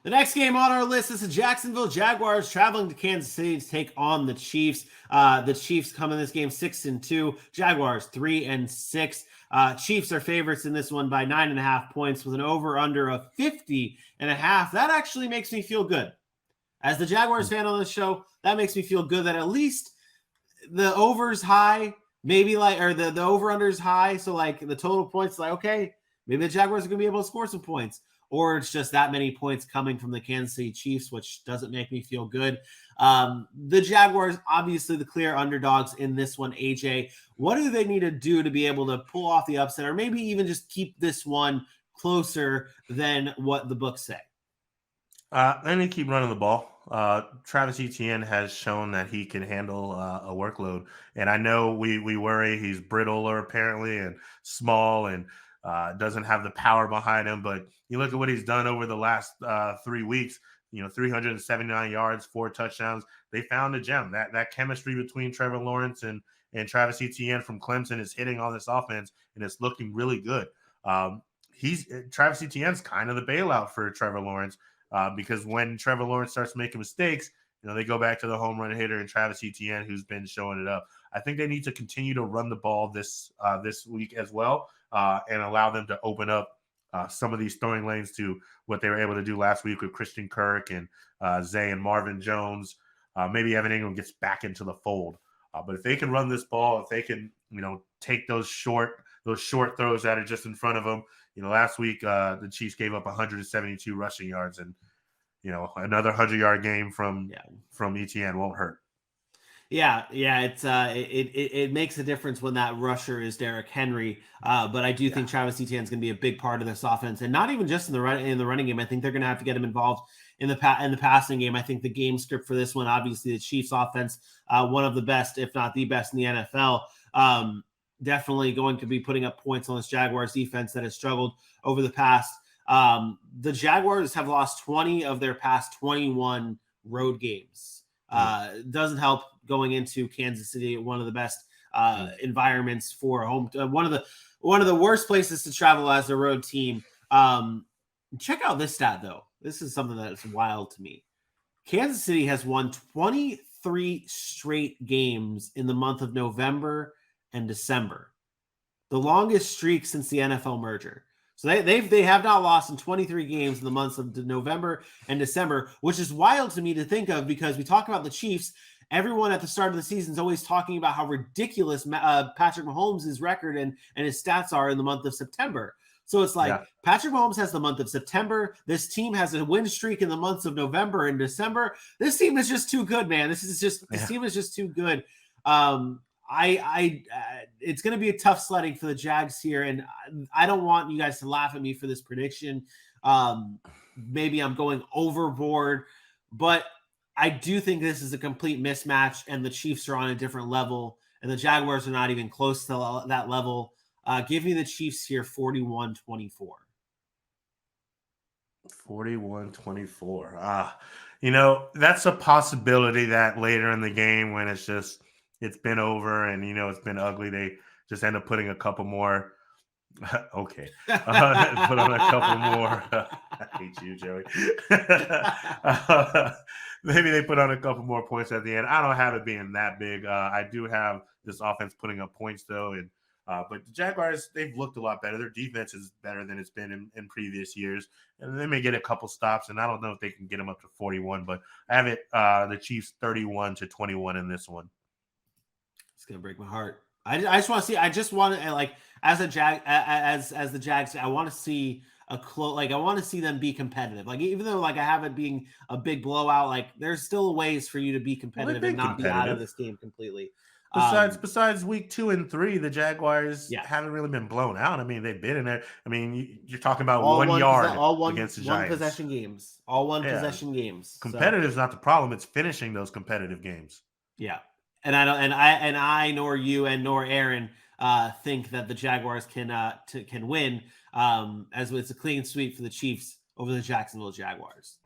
The next game on our list is the Jacksonville Jaguars traveling to Kansas City to take on the Chiefs. The Chiefs come in this game 6-2. Jaguars 3-6. Chiefs are favorites in this one by 9.5 points with an over/under of 50.5. That actually makes me feel good. As the Jaguars fan on this show, that makes me feel good that at least the over's high, maybe or the over/under is high. So the total points, okay, maybe the Jaguars are going to be able to score some points. Or it's just that many points coming from the Kansas City Chiefs, which doesn't make me feel good. The Jaguars, obviously the clear underdogs in this one. AJ, what do they need to do to be able to pull off the upset, or maybe even just keep this one closer than what the books say? They need to keep running the ball. Travis Etienne has shown that he can handle a workload. And I know we worry he's brittler apparently and small and doesn't have the power behind him. But you look at what he's done over the last 3 weeks, 379 yards, 4 touchdowns. They found a gem. That chemistry between Trevor Lawrence and Travis Etienne from Clemson is hitting on this offense, and it's looking really good. Travis Etienne's kind of the bailout for Trevor Lawrence. Because when Trevor Lawrence starts making mistakes, they go back to the home run hitter and Travis Etienne, who's been showing it up. I think they need to continue to run the ball this week as well and allow them to open up some of these throwing lanes to what they were able to do last week with Christian Kirk and Zay and Marvin Jones. Maybe Evan Ingram gets back into the fold. But if they can run this ball, if they can, take those short throws that are just in front of them. Last week the Chiefs gave up 172 rushing yards, and another 100-yard game from Etienne won't hurt. Yeah, it's it makes a difference when that rusher is Derrick Henry. But I do think Travis Etienne is going to be a big part of this offense, and not even just in the running game. I think they're going to have to get him involved in the passing game. I think the game script for this one, obviously, the Chiefs offense, one of the best, if not the best, in the NFL. Definitely going to be putting up points on this Jaguars defense that has struggled over the past. The Jaguars have lost 20 of their past 21 road games. Doesn't help going into Kansas City, one of the best environments for home. One of the worst places to travel as a road team. Check out this stat though. This is something that's wild to me. Kansas City has won 23 straight games in the month of November and December, the longest streak since the NFL merger. So they have not lost in 23 games in the months of November and December, which is wild to me to think of because we talk about the Chiefs. Everyone at the start of the season is always talking about how ridiculous Patrick Mahomes' record and his stats are in the month of September. So it's Patrick Mahomes has the month of September. This team has a win streak in the months of November and December. This team is just too good, man. This team is just too good. It's going to be a tough sledding for the Jags here, and I don't want you guys to laugh at me for this prediction. Maybe I'm going overboard, but I do think this is a complete mismatch, and the Chiefs are on a different level, and the Jaguars are not even close to that level. Give me the Chiefs here 41-24. 41-24. That's a possibility that later in the game when it's been over and, it's been ugly, they just end up putting a couple more. Okay. Put on a couple more. I hate you, Joey. Maybe they put on a couple more points at the end. I don't have it being that big. I do have this offense putting up points, though. And but the Jaguars, they've looked a lot better. Their defense is better than it's been in previous years. And they may get a couple stops, and I don't know if they can get them up to 41. But I have it the Chiefs 31-21 in this one. It's gonna break my heart. I just want to see. I just want to as the Jags. I want to see a close. I want to see them be competitive. Even though I have it being a big blowout, there's still ways for you to be competitive and not be out of this game completely. Besides week 2 and 3, the Jaguars haven't really been blown out. I mean, they've been in there. I mean, you're talking about all 1 yard against the Giants. Possession games. All one possession games. Competitive is not the problem. It's finishing those competitive games. Yeah. And I nor you and nor Aaron think that the Jaguars can win as it's a clean sweep for the Chiefs over the Jacksonville Jaguars.